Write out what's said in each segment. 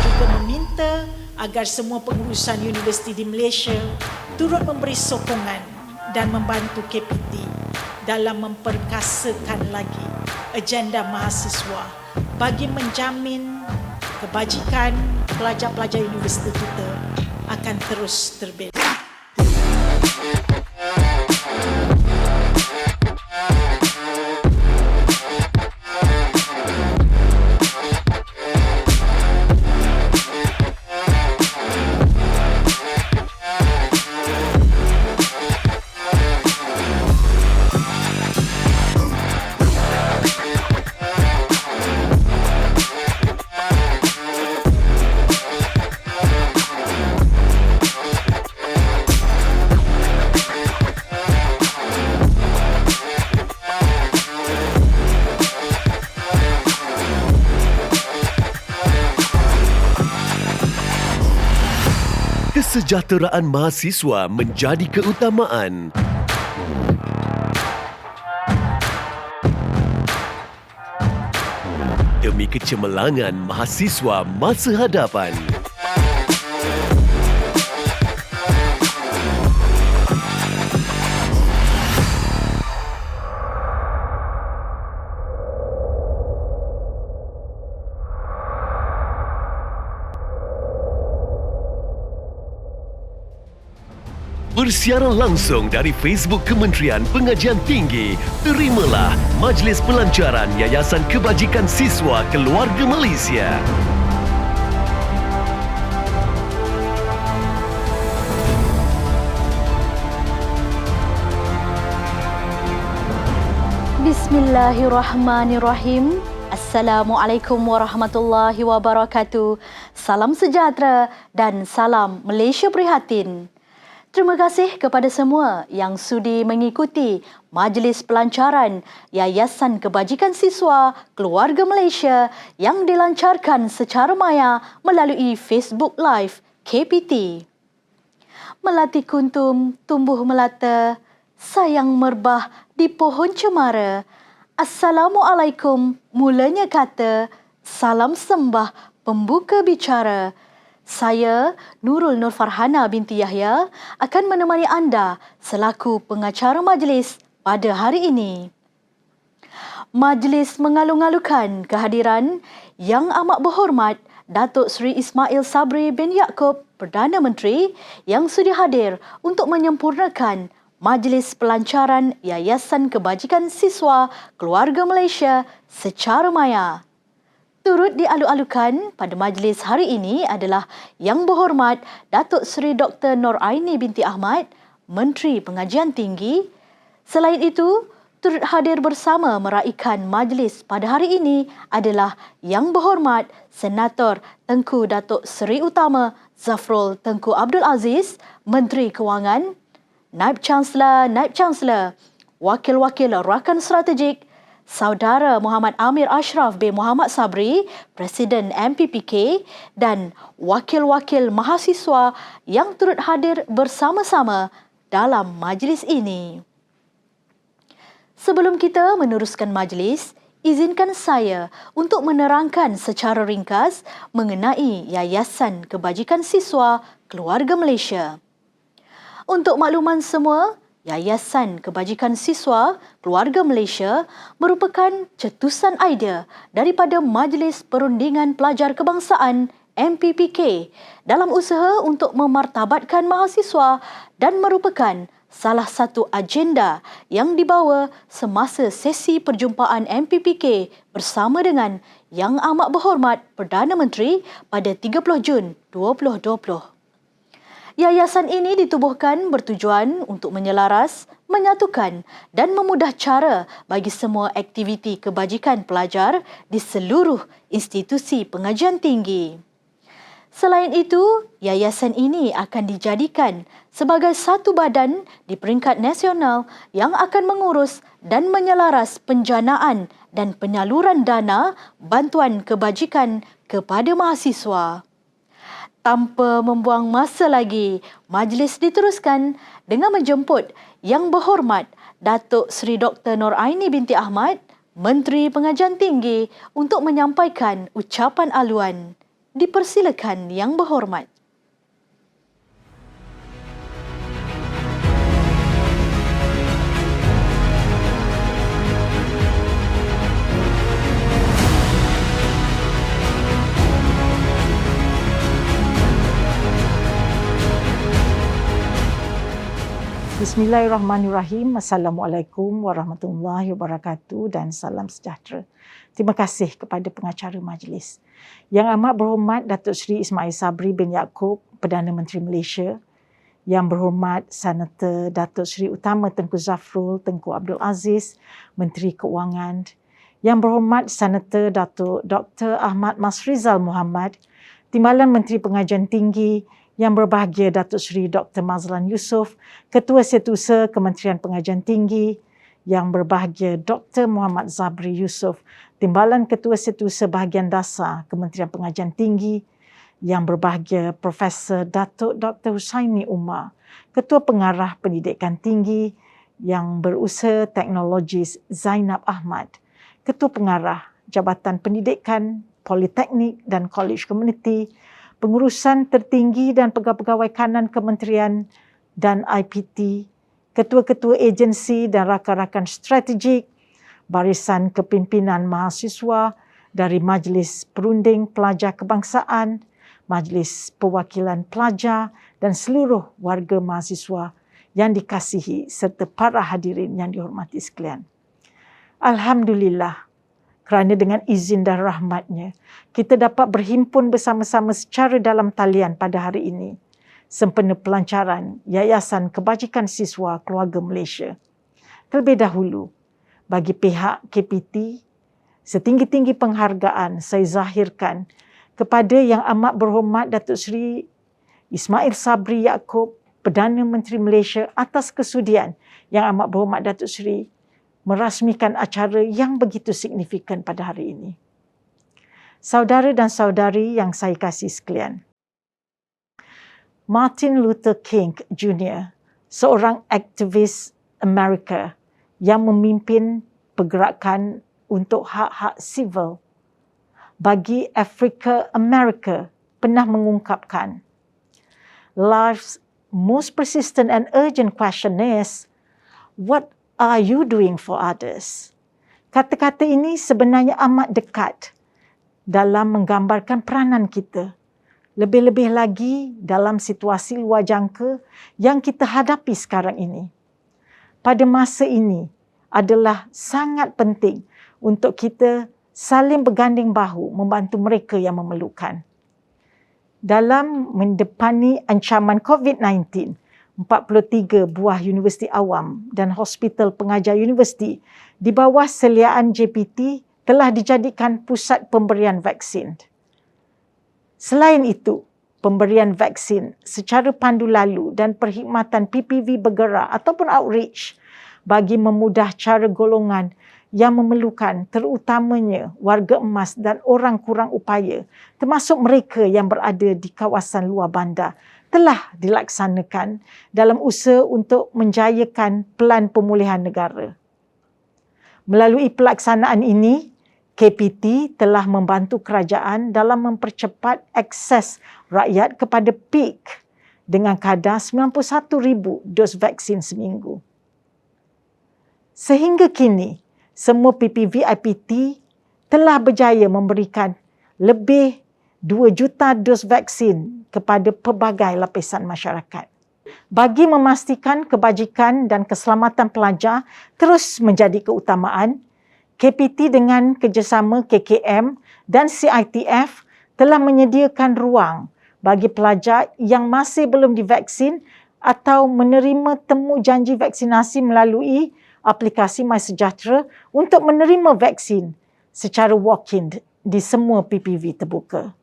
Juga meminta agar semua pengurusan universiti di Malaysia turut memberi sokongan dan membantu KPT dalam memperkasakan lagi agenda mahasiswa bagi menjamin kebajikan pelajar-pelajar universiti kita akan terus terbina. Kesejahteraan mahasiswa menjadi keutamaan. Demi kecemerlangan mahasiswa masa hadapan. Bersiaran langsung dari Facebook Kementerian Pengajian Tinggi, terimalah Majlis Pelancaran Yayasan Kebajikan Siswa Keluarga Malaysia. Bismillahirrahmanirrahim. Assalamualaikum warahmatullahi wabarakatuh. Salam sejahtera dan salam Malaysia Prihatin. Terima kasih kepada semua yang sudi mengikuti Majlis Pelancaran Yayasan Kebajikan Siswa Keluarga Malaysia yang dilancarkan secara maya melalui Facebook Live KPT. Melati kuntum tumbuh melata, sayang merbah di pohon cemara. Assalamualaikum mulanya kata, salam sembah pembuka bicara. Saya, Nurul Nur Farhana binti Yahya, akan menemani anda selaku pengacara majlis pada hari ini. Majlis mengalu-alukan kehadiran Yang Amat Berhormat Datuk Seri Ismail Sabri bin Yaakob, Perdana Menteri yang sudi hadir untuk menyempurnakan Majlis Pelancaran Yayasan Kebajikan Siswa Keluarga Malaysia secara maya. Turut dialu-alukan pada majlis hari ini adalah Yang Berhormat Datuk Seri Dr. Nur Aini binti Ahmad, Menteri Pengajian Tinggi. Selain itu, turut hadir bersama meraikan majlis pada hari ini adalah Yang Berhormat Senator Tengku Datuk Seri Utama Zafrul Tengku Abdul Aziz, Menteri Kewangan, Naib Chancellor, Wakil-Wakil Rakan Strategik, Saudara Muhammad Amir Ashraf bin Muhammad Sabri, Presiden MPPK dan wakil-wakil mahasiswa yang turut hadir bersama-sama dalam majlis ini. Sebelum kita meneruskan majlis, izinkan saya untuk menerangkan secara ringkas mengenai Yayasan Kebajikan Siswa Keluarga Malaysia. Untuk makluman semua, Yayasan Kebajikan Siswa Keluarga Malaysia merupakan cetusan idea daripada Majlis Perundingan Pelajar Kebangsaan MPPK dalam usaha untuk memartabatkan mahasiswa dan merupakan salah satu agenda yang dibawa semasa sesi perjumpaan MPPK bersama dengan Yang Amat Berhormat Perdana Menteri pada 30 Jun 2020. Yayasan ini ditubuhkan bertujuan untuk menyelaras, menyatukan dan memudah cara bagi semua aktiviti kebajikan pelajar di seluruh institusi pengajian tinggi. Selain itu, yayasan ini akan dijadikan sebagai satu badan di peringkat nasional yang akan mengurus dan menyelaras penjanaan dan penyaluran dana bantuan kebajikan kepada mahasiswa. Tanpa membuang masa lagi, majlis diteruskan dengan menjemput Yang Berhormat Datuk Seri Dr. Nur Aini binti Ahmad, Menteri Pengajian Tinggi untuk menyampaikan ucapan aluan. Dipersilakan Yang Berhormat. Bismillahirrahmanirrahim. Assalamualaikum warahmatullahi wabarakatuh dan salam sejahtera. Terima kasih kepada pengacara majlis. Yang amat berhormat Datuk Seri Ismail Sabri bin Yaakob, Perdana Menteri Malaysia. Yang berhormat Senator Datuk Seri Utama Tengku Zafrul Tengku Abdul Aziz, Menteri Keuangan. Yang berhormat Senator Datuk Dr. Ahmad Masrizal Muhammad, Timbalan Menteri Pengajian Tinggi. Yang berbahagia Datuk Seri Dr. Mazlan Yusof, Ketua Setiausaha Kementerian Pengajian Tinggi. Yang berbahagia Dr. Muhammad Zabri Yusof, Timbalan Ketua Setiausaha Bahagian Dasar Kementerian Pengajian Tinggi. Yang berbahagia Profesor Datuk Dr. Husaini Umar, Ketua Pengarah Pendidikan Tinggi. Yang berusaha Teknologis Zainab Ahmad, Ketua Pengarah Jabatan Pendidikan, Politeknik dan College Komuniti, Pengurusan Tertinggi dan Pegawai-Pegawai Kanan Kementerian dan IPT, Ketua-Ketua Agensi dan Rakan-Rakan Strategik, Barisan Kepimpinan Mahasiswa dari Majlis Perunding Pelajar Kebangsaan, Majlis Perwakilan Pelajar dan seluruh warga mahasiswa yang dikasihi serta para hadirin yang dihormati sekalian. Alhamdulillah, kerana dengan izin dan rahmatnya, kita dapat berhimpun bersama-sama secara dalam talian pada hari ini sempena pelancaran Yayasan Kebajikan Siswa Keluarga Malaysia. Terlebih dahulu, bagi pihak KPT, setinggi-tinggi penghargaan saya zahirkan kepada Yang Amat Berhormat Datuk Seri Ismail Sabri Yaakob, Perdana Menteri Malaysia atas kesudian Yang Amat Berhormat Datuk Seri merasmikan acara yang begitu signifikan pada hari ini. Saudara dan saudari yang saya kasih sekalian, Martin Luther King Jr., seorang aktivis Amerika yang memimpin pergerakan untuk hak-hak sivil bagi Afrika Amerika, pernah mengungkapkan, "Life's most persistent and urgent question is, what are you doing for others?" Kata-kata ini sebenarnya amat dekat dalam menggambarkan peranan kita. Lebih-lebih lagi dalam situasi luar jangka yang kita hadapi sekarang ini. Pada masa ini adalah sangat penting untuk kita saling berganding bahu membantu mereka yang memerlukan. Dalam mendepani ancaman COVID-19, 43 buah universiti awam dan hospital pengajar universiti di bawah seliaan JPT telah dijadikan pusat pemberian vaksin. Selain itu, pemberian vaksin secara pandu lalu dan perkhidmatan PPV bergerak ataupun outreach bagi memudah cara golongan yang memerlukan, terutamanya warga emas dan orang kurang upaya, termasuk mereka yang berada di kawasan luar bandar, telah dilaksanakan dalam usaha untuk menjayakan pelan pemulihan negara. Melalui pelaksanaan ini, KPT telah membantu kerajaan dalam mempercepat akses rakyat kepada PIK dengan kadar 91,000 dos vaksin seminggu. Sehingga kini, semua PPV IPT telah berjaya memberikan lebih 2 juta dos vaksin kepada pelbagai lapisan masyarakat. Bagi memastikan kebajikan dan keselamatan pelajar terus menjadi keutamaan, KPT dengan kerjasama KKM dan CITF telah menyediakan ruang bagi pelajar yang masih belum divaksin atau menerima temu janji vaksinasi melalui aplikasi MySejahtera untuk menerima vaksin secara walk-in di semua PPV terbuka.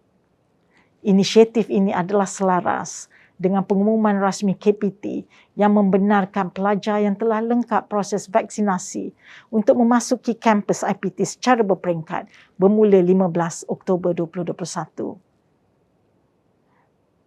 Inisiatif ini adalah selaras dengan pengumuman rasmi KPT yang membenarkan pelajar yang telah lengkap proses vaksinasi untuk memasuki kampus IPT secara berperingkat bermula 15 Oktober 2021.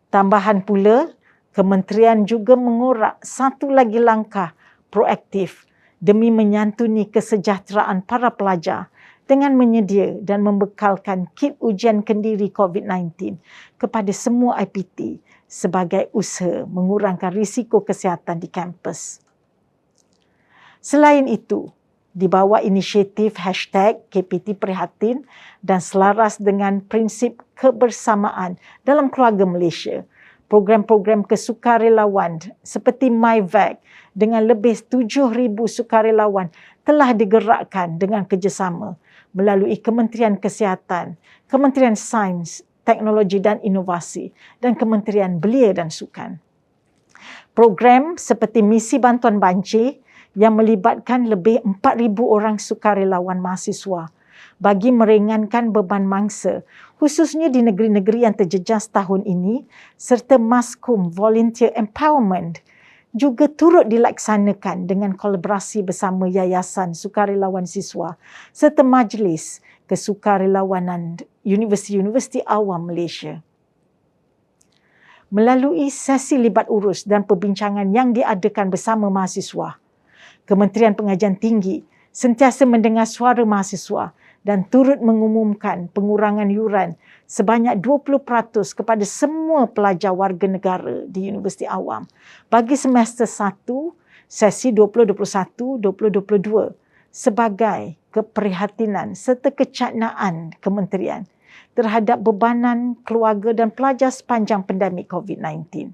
Tambahan pula, Kementerian juga mengorak satu lagi langkah proaktif demi menyantuni kesejahteraan para pelajar dengan menyedia dan membekalkan kit ujian kendiri COVID-19 kepada semua IPT sebagai usaha mengurangkan risiko kesihatan di kampus. Selain itu, di bawah inisiatif #KPT Prihatin dan selaras dengan prinsip kebersamaan dalam keluarga Malaysia, program-program kesukarelawan seperti MyVac dengan lebih 7,000 sukarelawan telah digerakkan dengan kerjasama melalui Kementerian Kesihatan, Kementerian Sains, Teknologi dan Inovasi dan Kementerian Belia dan Sukan. Program seperti Misi Bantuan Banjir yang melibatkan lebih 4,000 orang sukarelawan mahasiswa bagi meringankan beban mangsa, khususnya di negeri-negeri yang terjejas tahun ini, serta Maskum Volunteer Empowerment juga turut dilaksanakan dengan kolaborasi bersama Yayasan Sukarelawan Siswa serta Majlis Kesukarelawanan Universiti-Universiti Awam Malaysia. Melalui sesi libat urus dan perbincangan yang diadakan bersama mahasiswa, Kementerian Pengajian Tinggi sentiasa mendengar suara mahasiswa dan turut mengumumkan pengurangan yuran sebanyak 20% kepada semua pelajar warga negara di Universiti Awam bagi semester 1, sesi 2021-2022 sebagai keprihatinan serta kecaknaan kementerian terhadap bebanan keluarga dan pelajar sepanjang pandemik COVID-19.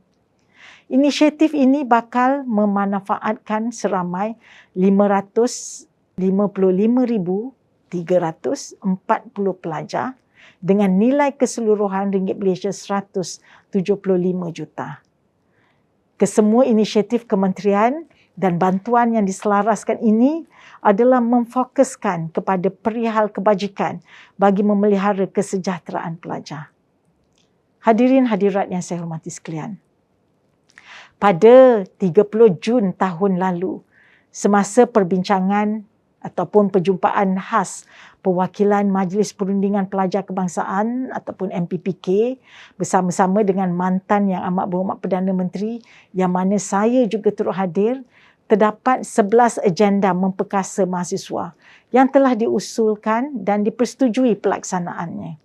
Inisiatif ini bakal memanfaatkan seramai 555,340 pelajar dengan nilai keseluruhan ringgit Malaysia 175 juta. Kesemua inisiatif kementerian dan bantuan yang diselaraskan ini adalah memfokuskan kepada perihal kebajikan bagi memelihara kesejahteraan pelajar. Hadirin hadirat yang saya hormati sekalian, pada 30 Jun tahun lalu, semasa perbincangan ataupun perjumpaan khas perwakilan Majlis Perundingan Pelajar Kebangsaan ataupun MPPK bersama-sama dengan mantan Yang Amat Berhormat Perdana Menteri yang mana saya juga turut hadir, terdapat 11 agenda memperkasa mahasiswa yang telah diusulkan dan dipersetujui pelaksanaannya.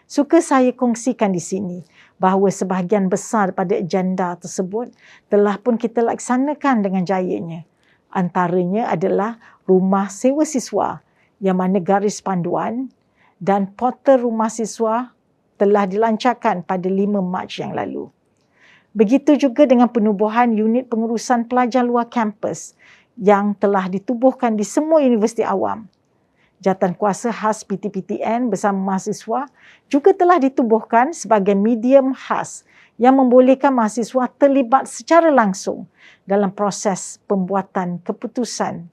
Suka saya kongsikan di sini bahawa sebahagian besar pada agenda tersebut telah pun kita laksanakan dengan jayanya. Antaranya adalah rumah sewa siswa yang mana garis panduan dan portal rumah siswa telah dilancarkan pada 5 Mac yang lalu. Begitu juga dengan penubuhan unit pengurusan pelajar luar kampus yang telah ditubuhkan di semua universiti awam. Jawatankuasa khas PTPTN bersama mahasiswa juga telah ditubuhkan sebagai medium khas yang membolehkan mahasiswa terlibat secara langsung dalam proses pembuatan keputusan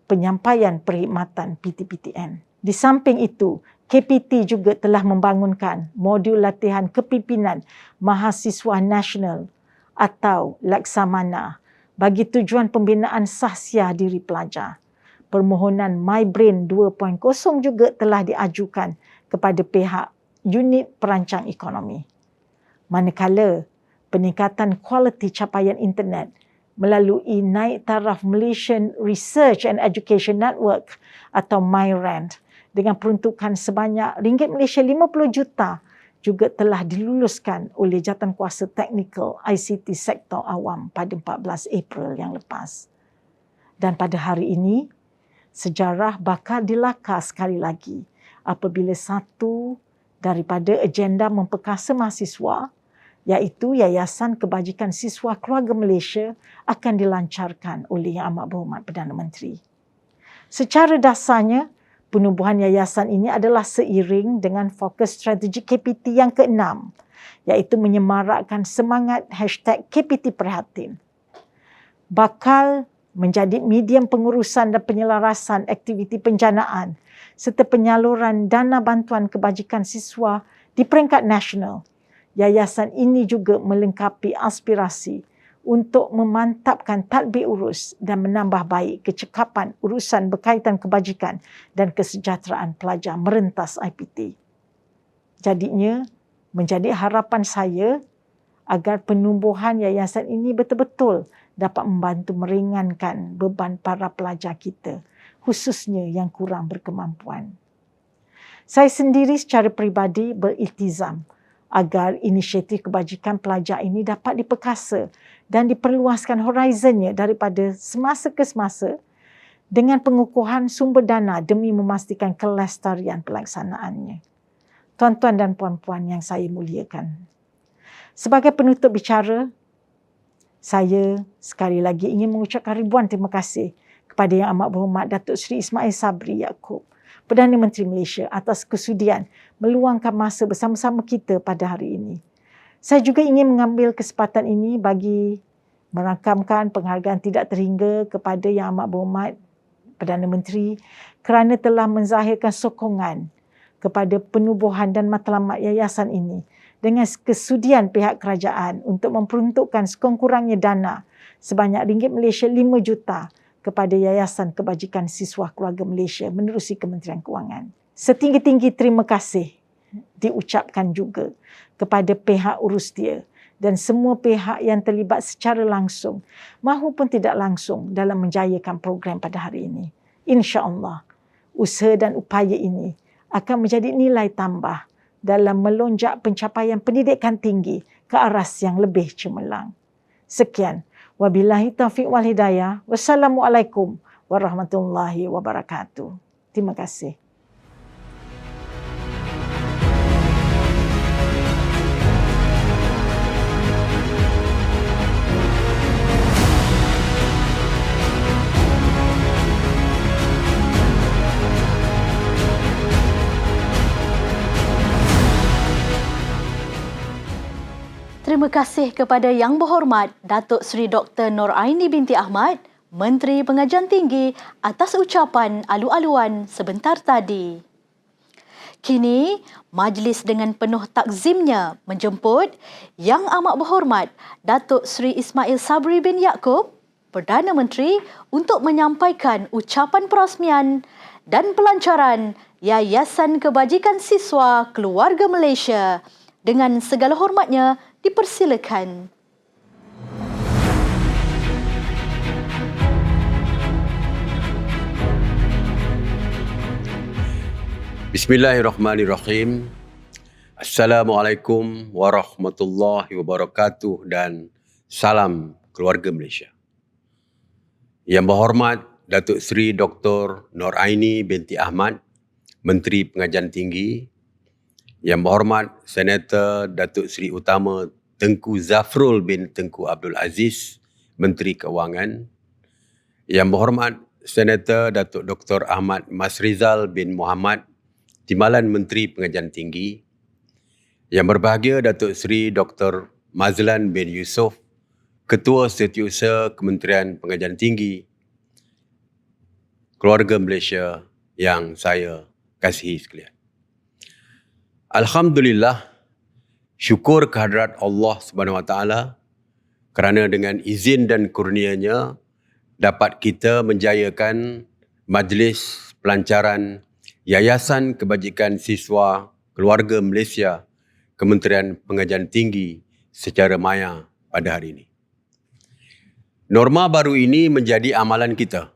penyampaian perkhidmatan PTPTN. Di samping itu, KPT juga telah membangunkan modul latihan kepimpinan mahasiswa nasional atau Laksamana bagi tujuan pembinaan sahsia diri pelajar. Permohonan MyBrain 2.0 juga telah diajukan kepada pihak unit perancang ekonomi. Manakala peningkatan kualiti capaian internet melalui naik taraf Malaysian Research and Education Network atau MyRand dengan peruntukan sebanyak ringgit Malaysia 50 juta juga telah diluluskan oleh Jawatankuasa Teknikal ICT Sektor Awam pada 14 April yang lepas. Dan pada hari ini, sejarah bakal dilakar sekali lagi apabila satu daripada agenda memperkasa mahasiswa iaitu Yayasan Kebajikan Siswa Keluarga Malaysia akan dilancarkan oleh Yang Amat Berhormat Perdana Menteri. Secara dasarnya, penubuhan yayasan ini adalah seiring dengan fokus strategi KPT yang ke-6 iaitu menyemarakkan semangat #KPT Prihatin. Bakal menjadi medium pengurusan dan penyelarasan aktiviti penjanaan serta penyaluran dana bantuan kebajikan siswa di peringkat nasional. Yayasan ini juga melengkapi aspirasi untuk memantapkan tadbir urus dan menambah baik kecekapan urusan berkaitan kebajikan dan kesejahteraan pelajar merentas IPT. Jadinya, menjadi harapan saya agar penubuhan yayasan ini betul-betul dapat membantu meringankan beban para pelajar kita, khususnya yang kurang berkemampuan. Saya sendiri secara peribadi beriltizam agar inisiatif kebajikan pelajar ini dapat diperkasa dan diperluaskan horizonnya daripada semasa ke semasa dengan pengukuhan sumber dana demi memastikan kelestarian pelaksanaannya. Tuan-tuan dan puan-puan yang saya muliakan. Sebagai penutup bicara, saya sekali lagi ingin mengucapkan ribuan terima kasih kepada Yang Amat Berhormat Datuk Seri Ismail Sabri Yaakob, Perdana Menteri Malaysia, atas kesudian meluangkan masa bersama-sama kita pada hari ini. Saya juga ingin mengambil kesempatan ini bagi merakamkan penghargaan tidak terhingga kepada Yang Amat Berhormat Perdana Menteri kerana telah menzahirkan sokongan kepada penubuhan dan matlamat yayasan ini dengan kesudian pihak kerajaan untuk memperuntukkan sekurang-kurangnya dana sebanyak ringgit Malaysia 5 juta kepada Yayasan Kebajikan Siswa Keluarga Malaysia menerusi Kementerian Kewangan. Setinggi-tinggi terima kasih diucapkan juga kepada pihak urusdia dan semua pihak yang terlibat secara langsung maupun tidak langsung dalam menjayakan program pada hari ini. InsyaAllah, usaha dan upaya ini akan menjadi nilai tambah dalam melonjak pencapaian pendidikan tinggi ke aras yang lebih cemerlang. Sekian. Wabillahi taufiq wal hidayah. Wassalamualaikum warahmatullahi wabarakatuh. Terima kasih. Terima kasih kepada Yang Berhormat Datuk Seri Dr. Nur Aini binti Ahmad, Menteri Pengajian Tinggi, atas ucapan alu-aluan sebentar tadi. Kini, majlis dengan penuh takzimnya menjemput Yang Amat Berhormat Datuk Seri Ismail Sabri bin Yaakob, Perdana Menteri, untuk menyampaikan ucapan perasmian dan pelancaran Yayasan Kebajikan Siswa Keluarga Malaysia. Dengan segala hormatnya, dipersilakan. Bismillahirrahmanirrahim. Assalamualaikum warahmatullahi wabarakatuh dan salam keluarga Malaysia. Yang Berhormat Datuk Seri Dr. Nur Aini binti Ahmad, Menteri Pengajian Tinggi. Yang Berhormat Senator Datuk Seri Utama Tengku Zafrul bin Tengku Abdul Aziz, Menteri Keuangan. Yang Berhormat Senator Datuk Dr. Ahmad Masrizal bin Muhammad, Timbalan Menteri Pengajian Tinggi. Yang berbahagia Datuk Seri Dr. Mazlan bin Yusof, Ketua Setiausaha Kementerian Pengajian Tinggi, keluarga Malaysia yang saya kasihi sekalian. Alhamdulillah, syukur kehadrat Allah SWT kerana dengan izin dan kurnianya dapat kita menjayakan majlis pelancaran Yayasan Kebajikan Siswa Keluarga Malaysia Kementerian Pengajian Tinggi secara maya pada hari ini. Norma baru ini menjadi amalan kita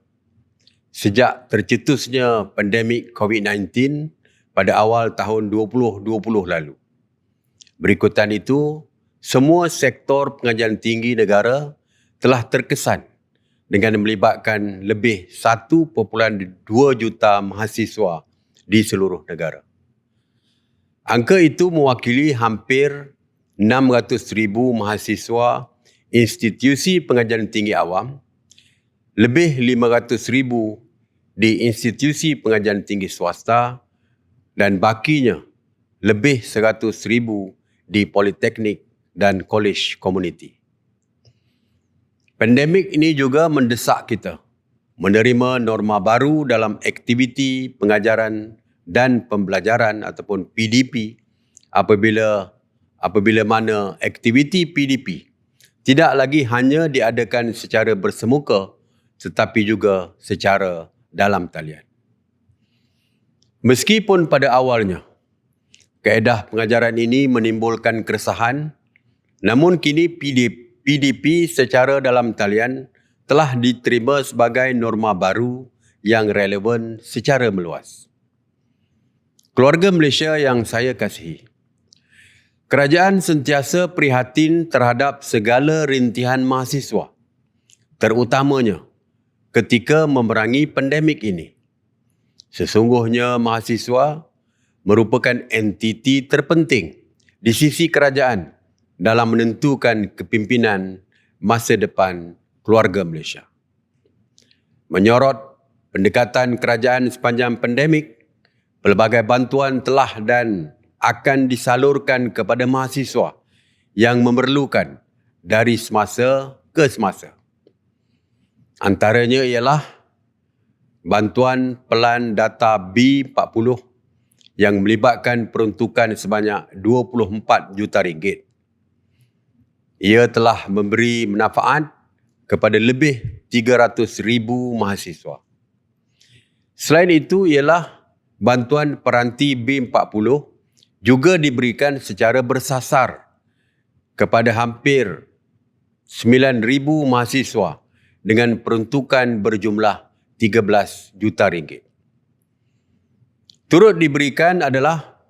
sejak tercetusnya pandemik COVID-19 pada awal tahun 2020 lalu. Berikutan itu, semua sektor pengajian tinggi negara telah terkesan dengan melibatkan lebih 1.2 juta mahasiswa di seluruh negara. Angka itu mewakili hampir 600,000 mahasiswa institusi pengajian tinggi awam, lebih 500,000 di institusi pengajian tinggi swasta dan bakinya lebih 100,000 di politeknik dan kolej komuniti. Pandemik ini juga mendesak kita menerima norma baru dalam aktiviti pengajaran dan pembelajaran ataupun PDP apabila mana aktiviti PDP tidak lagi hanya diadakan secara bersemuka tetapi juga secara dalam talian. Meskipun pada awalnya kaedah pengajaran ini menimbulkan keresahan, namun kini PDP secara dalam talian telah diterima sebagai norma baru yang relevan secara meluas. Keluarga Malaysia yang saya kasihi, kerajaan sentiasa prihatin terhadap segala rintihan mahasiswa, terutamanya ketika memerangi pandemik ini. Sesungguhnya mahasiswa merupakan entiti terpenting di sisi kerajaan dalam menentukan kepimpinan masa depan keluarga Malaysia. Menyorot pendekatan kerajaan sepanjang pandemik, pelbagai bantuan telah dan akan disalurkan kepada mahasiswa yang memerlukan dari semasa ke semasa. Antaranya ialah bantuan pelan data B40 yang melibatkan peruntukan sebanyak 24 juta ringgit. Ia telah memberi manfaat kepada lebih 300,000 mahasiswa. Selain itu ialah bantuan peranti B40 juga diberikan secara bersasar kepada hampir 9,000 mahasiswa dengan peruntukan berjumlah 13 juta ringgit. Turut diberikan adalah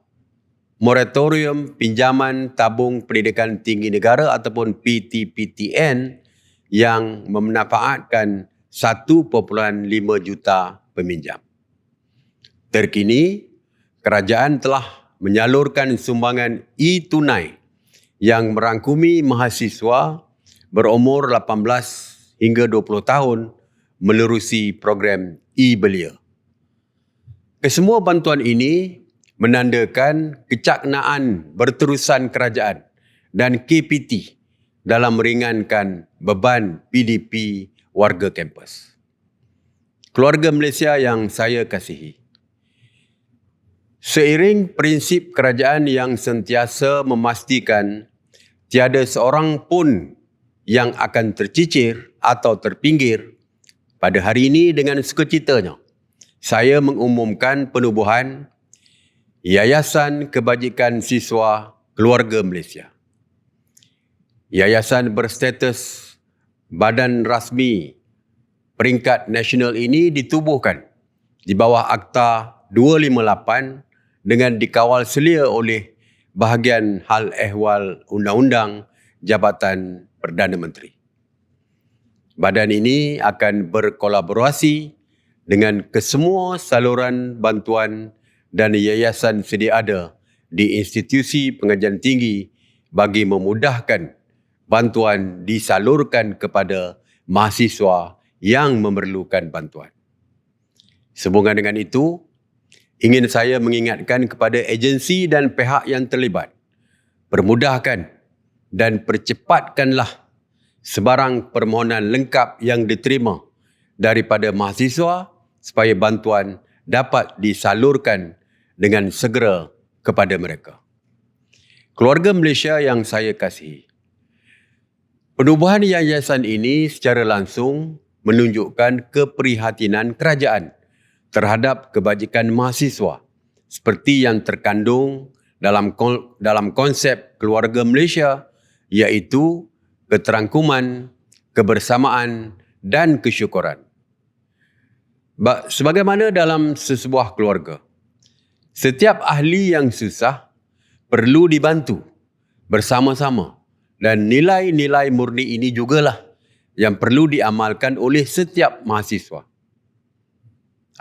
moratorium pinjaman tabung pendidikan tinggi negara ataupun PTPTN yang memanfaatkan 1.5 juta peminjam. Terkini, kerajaan telah menyalurkan sumbangan e-tunai yang merangkumi mahasiswa berumur 18 hingga 20 tahun menerusi program e-belia. Kesemua bantuan ini menandakan kecaknaan berterusan kerajaan dan KPT dalam meringankan beban PDP warga kampus. Keluarga Malaysia yang saya kasihi, seiring prinsip kerajaan yang sentiasa memastikan tiada seorang pun yang akan tercicir atau terpinggir, pada hari ini dengan sukacitanya, saya mengumumkan penubuhan Yayasan Kebajikan Siswa Keluarga Malaysia. Yayasan berstatus badan rasmi peringkat nasional ini ditubuhkan di bawah Akta 258 dengan dikawal selia oleh Bahagian Hal Ehwal Undang-Undang Jabatan Perdana Menteri. Badan ini akan berkolaborasi dengan kesemua saluran bantuan dan yayasan sedia ada di institusi pengajian tinggi bagi memudahkan bantuan disalurkan kepada mahasiswa yang memerlukan bantuan. Sehubungan dengan itu, ingin saya mengingatkan kepada agensi dan pihak yang terlibat, permudahkan dan percepatkanlah sebarang permohonan lengkap yang diterima daripada mahasiswa supaya bantuan dapat disalurkan dengan segera kepada mereka. Keluarga Malaysia yang saya kasihi, penubuhan yayasan ini secara langsung menunjukkan keprihatinan kerajaan terhadap kebajikan mahasiswa seperti yang terkandung dalam konsep keluarga Malaysia, iaitu keterangkuman, kebersamaan dan kesyukuran. Sebagaimana dalam sesebuah keluarga, setiap ahli yang susah perlu dibantu bersama-sama dan nilai-nilai murni ini jugalah yang perlu diamalkan oleh setiap mahasiswa.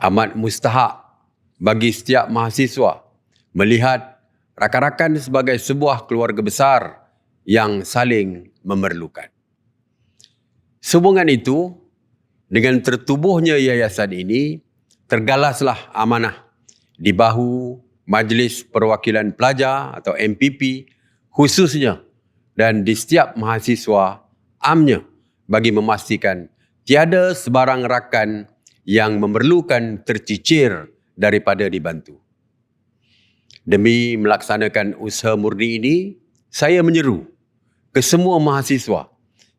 Amat mustahak bagi setiap mahasiswa melihat rakan-rakan sebagai sebuah keluarga besar yang saling memerlukan. Sehubungan itu, dengan tertubuhnya yayasan ini, tergalaslah amanah di bahu Majlis Perwakilan Pelajar atau MPP khususnya dan di setiap mahasiswa amnya bagi memastikan tiada sebarang rakan yang memerlukan tercicir daripada dibantu. Demi melaksanakan usaha murni ini, saya menyeru ke semua mahasiswa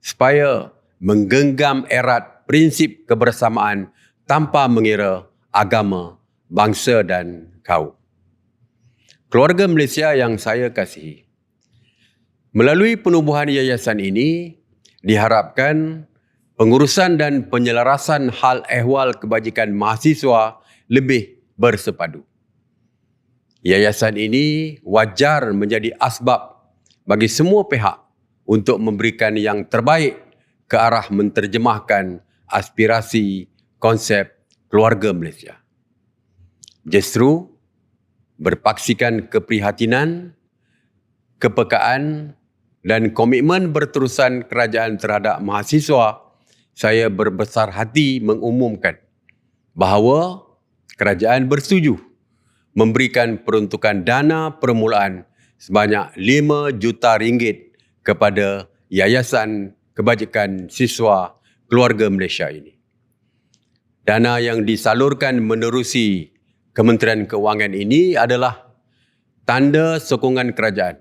supaya menggenggam erat prinsip kebersamaan tanpa mengira agama, bangsa dan kaum. Keluarga Malaysia yang saya kasihi, melalui penubuhan yayasan ini, diharapkan pengurusan dan penyelarasan hal ehwal kebajikan mahasiswa lebih bersepadu. Yayasan ini wajar menjadi asbab bagi semua pihak untuk memberikan yang terbaik ke arah menterjemahkan aspirasi konsep keluarga Malaysia. Justru berpaksikan keprihatinan, kepekaan dan komitmen berterusan kerajaan terhadap mahasiswa, saya berbesar hati mengumumkan bahawa kerajaan bersetuju memberikan peruntukan dana permulaan sebanyak RM5 juta kepada Yayasan Kebajikan Siswa Keluarga Malaysia ini. Dana yang disalurkan menerusi Kementerian Kewangan ini adalah tanda sokongan kerajaan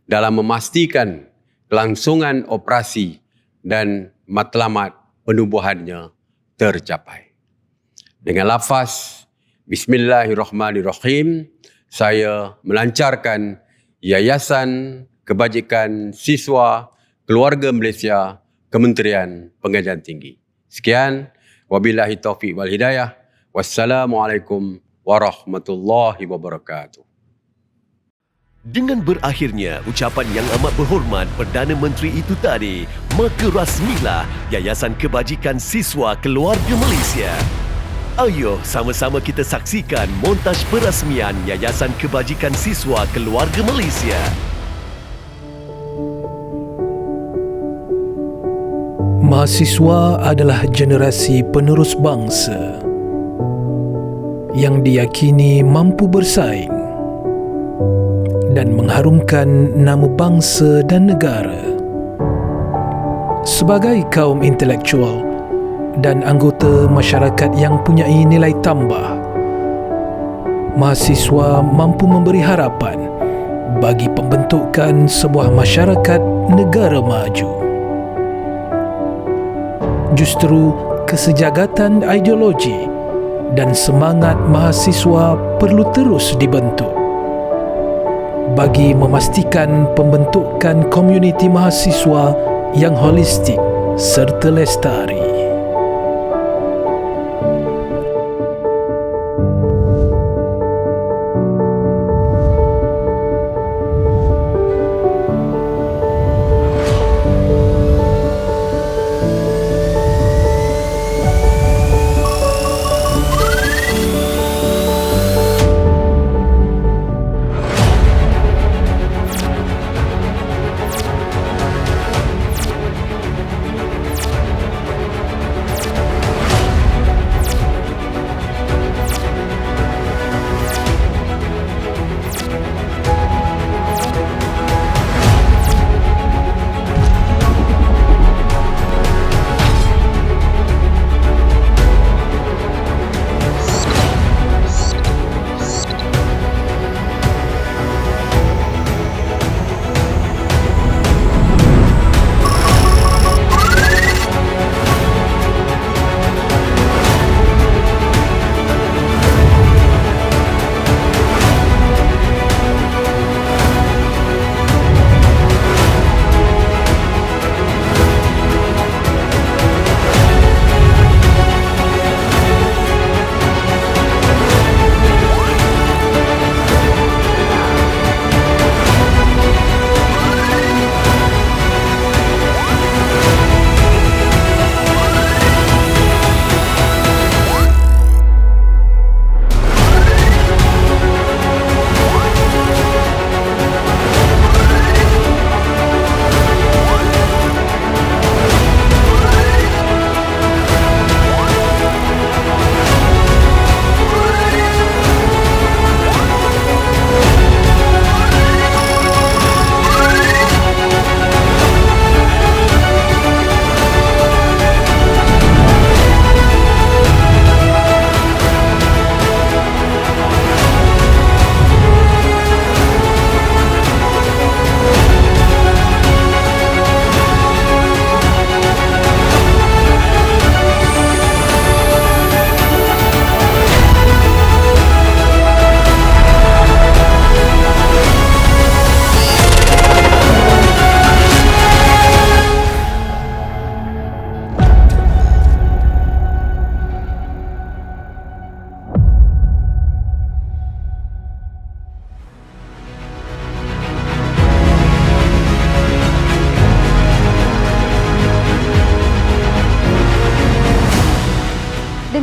dalam memastikan kelangsungan operasi dan matlamat penubuhannya tercapai. Dengan lafaz Bismillahirrahmanirrahim, saya melancarkan Yayasan Kebajikan Siswa Keluarga Malaysia Kementerian Pengajian Tinggi. Sekian, wabillahi taufiq wal hidayah. Wassalamualaikum warahmatullahi wabarakatuh. Dengan berakhirnya ucapan yang amat berhormat Perdana Menteri itu tadi, maka rasmilah Yayasan Kebajikan Siswa Keluarga Malaysia. Ayo sama-sama kita saksikan montaj perasmian Yayasan Kebajikan Siswa Keluarga Malaysia. Mahasiswa adalah generasi penerus bangsa yang diyakini mampu bersaing dan mengharumkan nama bangsa dan negara. Sebagai kaum intelektual dan anggota masyarakat yang mempunyai nilai tambah, mahasiswa mampu memberi harapan bagi pembentukan sebuah masyarakat negara maju. Justru kesejagatan ideologi dan semangat mahasiswa perlu terus dibentuk bagi memastikan pembentukan komuniti mahasiswa yang holistik serta lestari.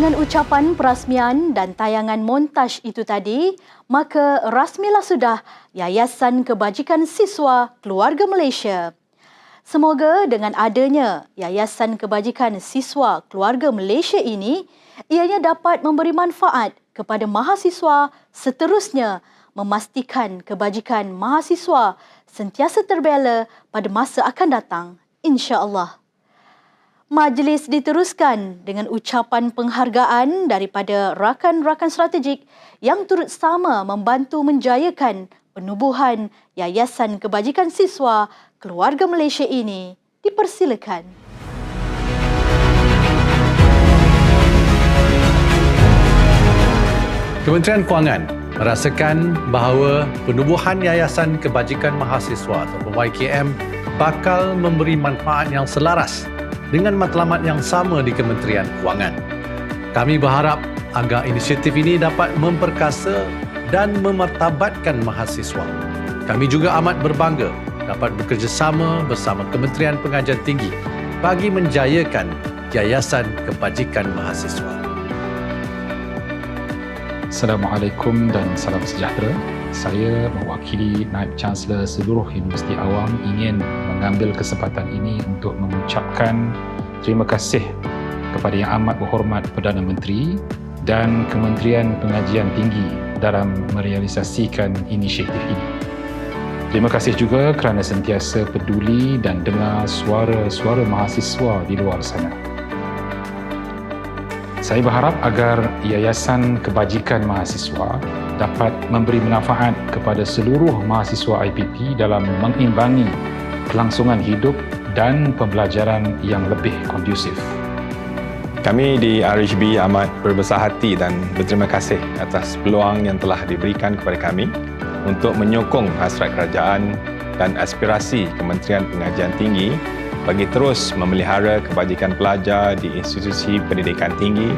Dengan ucapan perasmian dan tayangan montaj itu tadi, maka rasmilah sudah Yayasan Kebajikan Siswa Keluarga Malaysia. Semoga dengan adanya Yayasan Kebajikan Siswa Keluarga Malaysia ini, ianya dapat memberi manfaat kepada mahasiswa seterusnya memastikan kebajikan mahasiswa sentiasa terbela pada masa akan datang, insya-Allah. Majlis diteruskan dengan ucapan penghargaan daripada rakan-rakan strategik yang turut sama membantu menjayakan penubuhan Yayasan Kebajikan Siswa Keluarga Malaysia ini. Dipersilakan. Kementerian Kewangan merasakan bahawa penubuhan Yayasan Kebajikan Mahasiswa atau YKM bakal memberi manfaat yang selaras dengan matlamat yang sama di Kementerian Kewangan. Kami berharap agar inisiatif ini dapat memperkasa dan memartabatkan mahasiswa. Kami juga amat berbangga dapat bekerjasama bersama Kementerian Pengajian Tinggi bagi menjayakan Yayasan Kebajikan Mahasiswa. Assalamualaikum dan salam sejahtera. Saya mewakili Naib Chancellor seluruh Universiti Awam ingin mengambil kesempatan ini untuk mengucapkan terima kasih kepada Yang Amat Berhormat Perdana Menteri dan Kementerian Pengajian Tinggi dalam merealisasikan inisiatif ini. Terima kasih juga kerana sentiasa peduli dan dengar suara-suara mahasiswa di luar sana. Saya berharap agar Yayasan Kebajikan Mahasiswa dapat memberi manfaat kepada seluruh mahasiswa IPP dalam mengimbangi kelangsungan hidup dan pembelajaran yang lebih kondusif. Kami di RHB amat berbesar hati dan berterima kasih atas peluang yang telah diberikan kepada kami untuk menyokong hasrat kerajaan dan aspirasi Kementerian Pengajian Tinggi bagi terus memelihara kebajikan pelajar di institusi pendidikan tinggi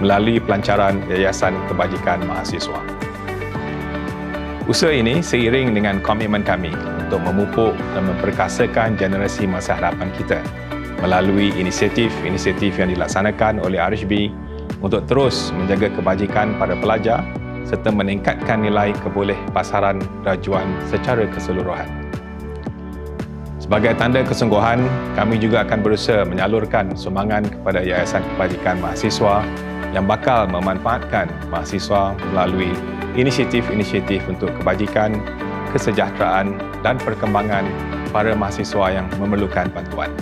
melalui pelancaran Yayasan Kebajikan Mahasiswa. Usaha ini seiring dengan komitmen kami untuk memupuk dan memperkasakan generasi masa hadapan kita melalui inisiatif-inisiatif yang dilaksanakan oleh RHB untuk terus menjaga kebajikan pada pelajar serta meningkatkan nilai kebolehpasaran rajuan secara keseluruhan. Sebagai tanda kesungguhan, kami juga akan berusaha menyalurkan sumbangan kepada Yayasan Kebajikan Mahasiswa yang bakal memanfaatkan mahasiswa melalui inisiatif-inisiatif untuk kebajikan, kesejahteraan dan perkembangan para mahasiswa yang memerlukan bantuan.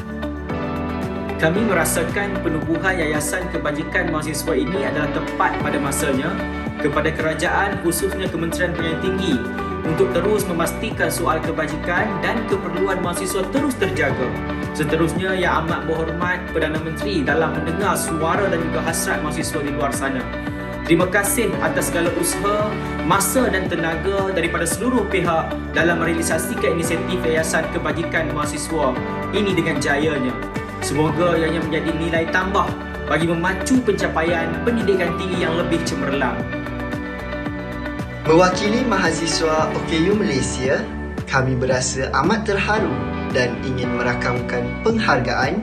Kami merasakan penubuhan Yayasan Kebajikan Mahasiswa ini adalah tepat pada masanya kepada kerajaan khususnya Kementerian Pengajian Tinggi untuk terus memastikan soal kebajikan dan keperluan mahasiswa terus terjaga. Seterusnya, Yang Amat Berhormat Perdana Menteri dalam mendengar suara dan juga hasrat mahasiswa di luar sana. Terima kasih atas segala usaha, masa dan tenaga daripada seluruh pihak dalam merealisasikan inisiatif Yayasan Kebajikan Mahasiswa ini dengan jayanya. Semoga ianya menjadi nilai tambah bagi memacu pencapaian pendidikan tinggi yang lebih cemerlang. Mewakili mahasiswa OKU Malaysia, kami berasa amat terharu dan ingin merakamkan penghargaan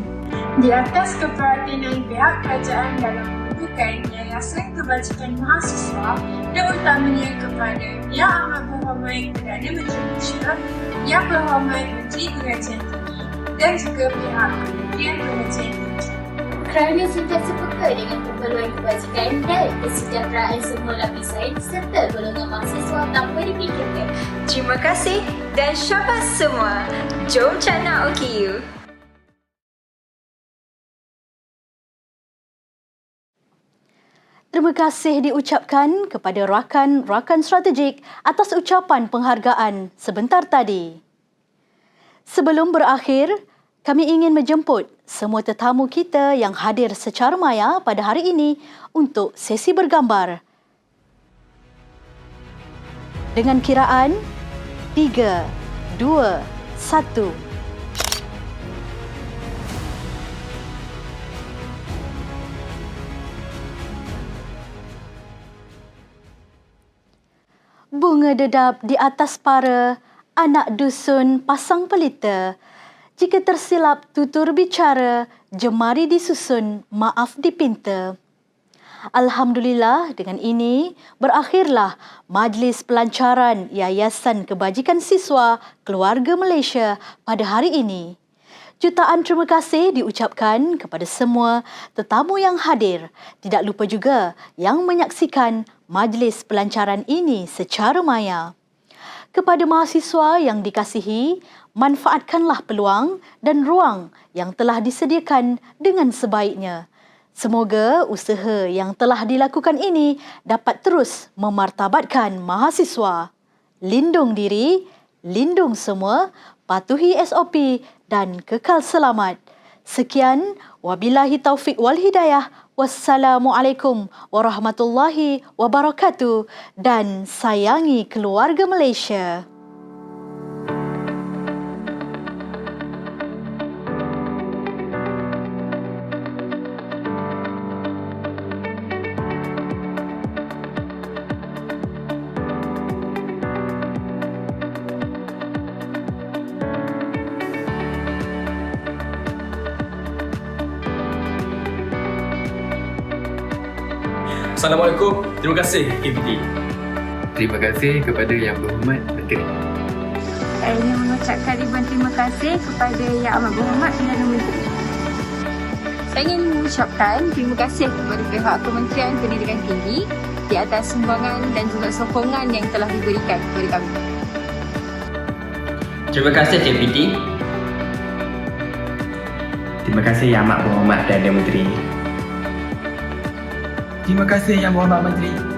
di atas keperhatian pihak kerajaan dalam membubuhkan Yayasan Kebajikan Mahasiswa dan utamanya kepada Yang Amat Berhormat Perdana Menteri Malaysia, Yang Berhormat Menteri Pengajian Tinggi dan juga pihak Kementerian Pengajian Tinggi. Kerana sentiasa peka dengan keperluan kebajikan dan kesejahteraan semua lapisan serta golongan mahasiswa tanpa dipikirkan. Terima kasih dan syabas semua. Jom Cana OKU. Terima kasih diucapkan kepada rakan-rakan strategik atas ucapan penghargaan sebentar tadi. Sebelum berakhir, kami ingin menjemput semua tetamu kita yang hadir secara maya pada hari ini untuk sesi bergambar. Dengan kiraan 3, 2, 1. Bunga dedap di atas para, anak dusun pasang pelita. Jika tersilap tutur bicara, jemari disusun, maaf dipinta. Alhamdulillah, dengan ini berakhirlah Majlis Pelancaran Yayasan Kebajikan Siswa Keluarga Malaysia pada hari ini. Jutaan terima kasih diucapkan kepada semua tetamu yang hadir. Tidak lupa juga yang menyaksikan majlis pelancaran ini secara maya. Kepada mahasiswa yang dikasihi, manfaatkanlah peluang dan ruang yang telah disediakan dengan sebaiknya. Semoga usaha yang telah dilakukan ini dapat terus memartabatkan mahasiswa. Lindung diri, lindung semua, patuhi SOP dan kekal selamat. Sekian, wabillahi taufiq wal hidayah. Wassalamualaikum warahmatullahi wabarakatuh dan sayangi keluarga Malaysia. Assalamualaikum. Terima kasih KPT. Terima kasih kepada Yang Berhormat Menteri. Saya ingin mengucapkan ribuan terima kasih kepada Yang Amat Berhormat Perdana Menteri. Saya ingin mengucapkan terima kasih kepada pihak Kementerian Pendidikan Tinggi di atas sumbangan dan juga sokongan yang telah diberikan kepada kami. Terima kasih KPT. Terima kasih Yang Amat Berhormat Perdana Menteri. Terima kasih Yang Berhormat Menteri.